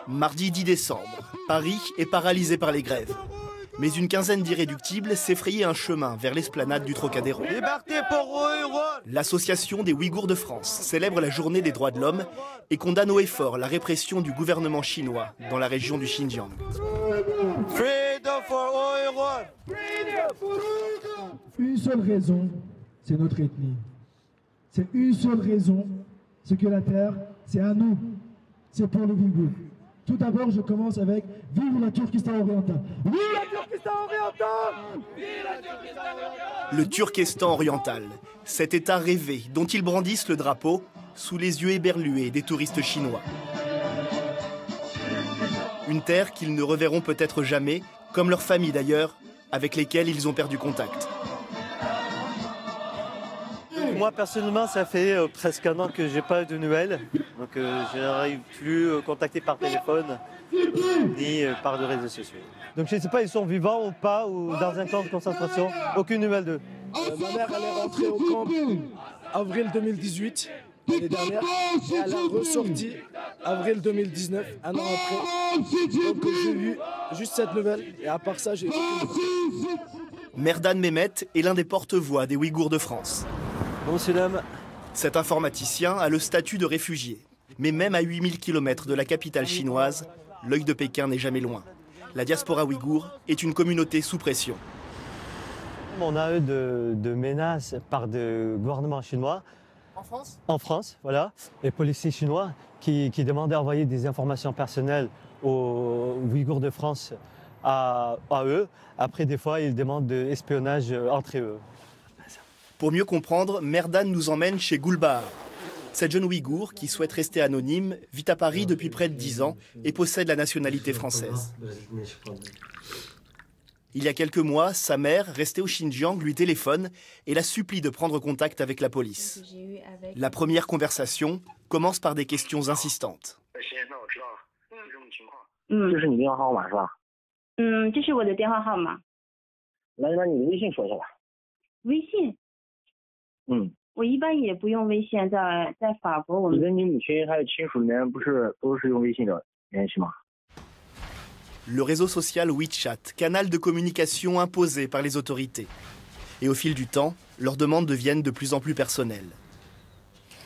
Mardi 10 décembre, Paris est paralysé par les grèves. Mais une quinzaine d'irréductibles s'effrayaient un chemin vers l'esplanade du Trocadéro. L'association des Ouïghours de France célèbre la journée des droits de l'homme et condamne haut et fort la répression du gouvernement chinois dans la région du Xinjiang. Une seule raison, c'est notre ethnie. C'est une seule raison, c'est que la terre, c'est à nous, c'est pour les Ouïghours. Tout d'abord, je commence avec « Vive la Turkestan orientale !»« Vive la Turkestan orientale !» Le Turkestan oriental, cet État rêvé dont ils brandissent le drapeau sous les yeux éberlués des touristes chinois. Une terre qu'ils ne reverront peut-être jamais, comme leurs familles d'ailleurs, avec lesquelles ils ont perdu contact. Moi personnellement, ça fait presque un an que j'ai pas eu de nouvelles, donc je n'arrive plus à contacter par téléphone ni par les réseaux sociaux. Donc je ne sais pas, ils sont vivants ou pas, ou dans un camp de concentration, aucune nouvelle d'eux. Ma mère, elle est rentrée au camp avril 2018, l'année dernière, et elle a ressorti avril 2019, un an après. Donc j'ai eu juste cette nouvelle, et à part ça, j'ai aucune nouvelle. Merdan Mehmet est l'un des porte-voix des Ouïghours de France. Bonjour. Cet informaticien a le statut de réfugié. Mais même à 8000 km de la capitale chinoise, l'œil de Pékin n'est jamais loin. La diaspora ouïghour est une communauté sous pression. On a eu de menaces par le gouvernement chinois. En France ? En France, voilà. Les policiers chinois qui demandaient d'envoyer des informations personnelles aux Ouïghours de France à eux. Après, des fois, ils demandent de l'espionnage entre eux. Pour mieux comprendre, Merdan nous emmène chez Gulbahar. Cette jeune Ouïghour, qui souhaite rester anonyme, vit à Paris depuis près de 10 ans et possède la nationalité française. Il y a quelques mois, sa mère, restée au Xinjiang, lui téléphone et la supplie de prendre contact avec la police. La première conversation commence par des questions insistantes. Le réseau social WeChat, canal de communication imposé par les autorités. Et au fil du temps, leurs demandes deviennent de plus en plus personnelles.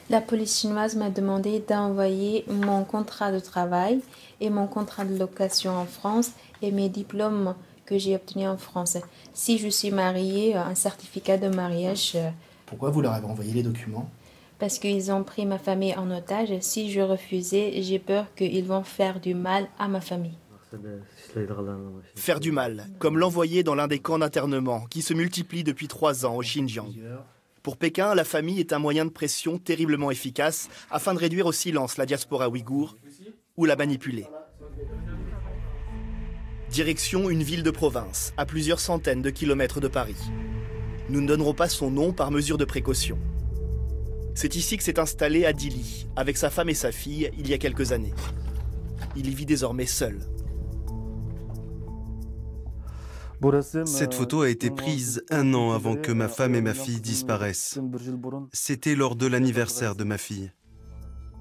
La police chinoise m'a demandé d'envoyer mon contrat de travail et mon contrat de location en France et mes diplômes que j'ai obtenus en France. Si je suis mariée, un certificat de mariage. Pourquoi vous leur avez envoyé les documents ? Parce qu'ils ont pris ma famille en otage. Si je refusais, j'ai peur qu'ils vont faire du mal à ma famille. Faire du mal, comme l'envoyer dans l'un des camps d'internement qui se multiplient depuis 3 ans au Xinjiang. Pour Pékin, la famille est un moyen de pression terriblement efficace afin de réduire au silence la diaspora ouïghour ou la manipuler. Direction une ville de province, à plusieurs centaines de kilomètres de Paris. Nous ne donnerons pas son nom par mesure de précaution. C'est ici que s'est installé Adili, avec sa femme et sa fille, il y a quelques années. Il y vit désormais seul. Cette photo a été prise 1 an avant que ma femme et ma fille disparaissent. C'était lors de l'anniversaire de ma fille.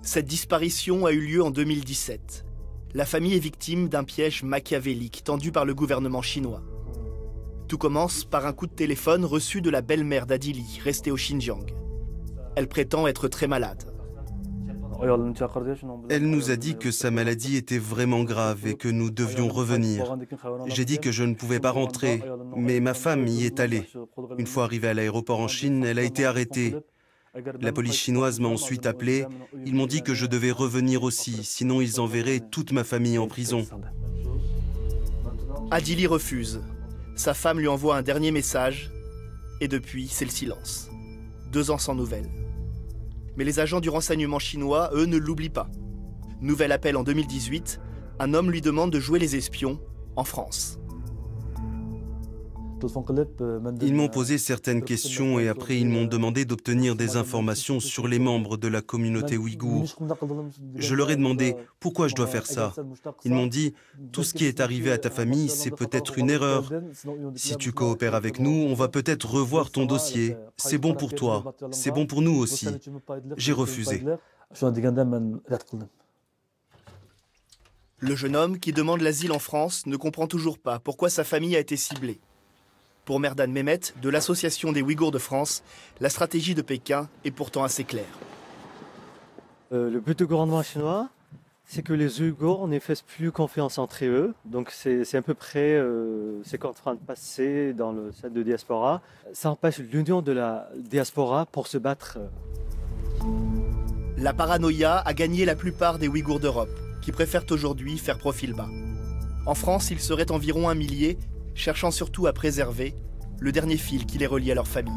Cette disparition a eu lieu en 2017. La famille est victime d'un piège machiavélique tendu par le gouvernement chinois. Tout commence par un coup de téléphone reçu de la belle-mère d'Adili, restée au Xinjiang. Elle prétend être très malade. Elle nous a dit que sa maladie était vraiment grave et que nous devions revenir. J'ai dit que je ne pouvais pas rentrer, mais ma femme y est allée. Une fois arrivée à l'aéroport en Chine, elle a été arrêtée. La police chinoise m'a ensuite appelé. Ils m'ont dit que je devais revenir aussi, sinon ils enverraient toute ma famille en prison. Adili refuse. Sa femme lui envoie un dernier message et depuis, c'est le silence. 2 ans sans nouvelles. Mais les agents du renseignement chinois, eux, ne l'oublient pas. Nouvel appel en 2018, un homme lui demande de jouer les espions en France. Ils m'ont posé certaines questions et après ils m'ont demandé d'obtenir des informations sur les membres de la communauté ouïghour. Je leur ai demandé pourquoi je dois faire ça. Ils m'ont dit tout ce qui est arrivé à ta famille, c'est peut-être une erreur. Si tu coopères avec nous, on va peut-être revoir ton dossier. C'est bon pour toi, c'est bon pour nous aussi. J'ai refusé. Le jeune homme qui demande l'asile en France ne comprend toujours pas pourquoi sa famille a été ciblée. Pour Merdan Mehmet, de l'Association des Ouïghours de France, la stratégie de Pékin est pourtant assez claire. Le but du gouvernement chinois, c'est que les Ouïghours ne fassent plus confiance entre eux. Donc c'est à peu près ce qu'on est en train de passer dans le set de diaspora. Ça empêche l'union de la diaspora pour se battre. La paranoïa a gagné la plupart des Ouïghours d'Europe, qui préfèrent aujourd'hui faire profil bas. En France, ils seraient environ 1 millier, cherchant surtout à préserver le dernier fil qui les relie à leur famille.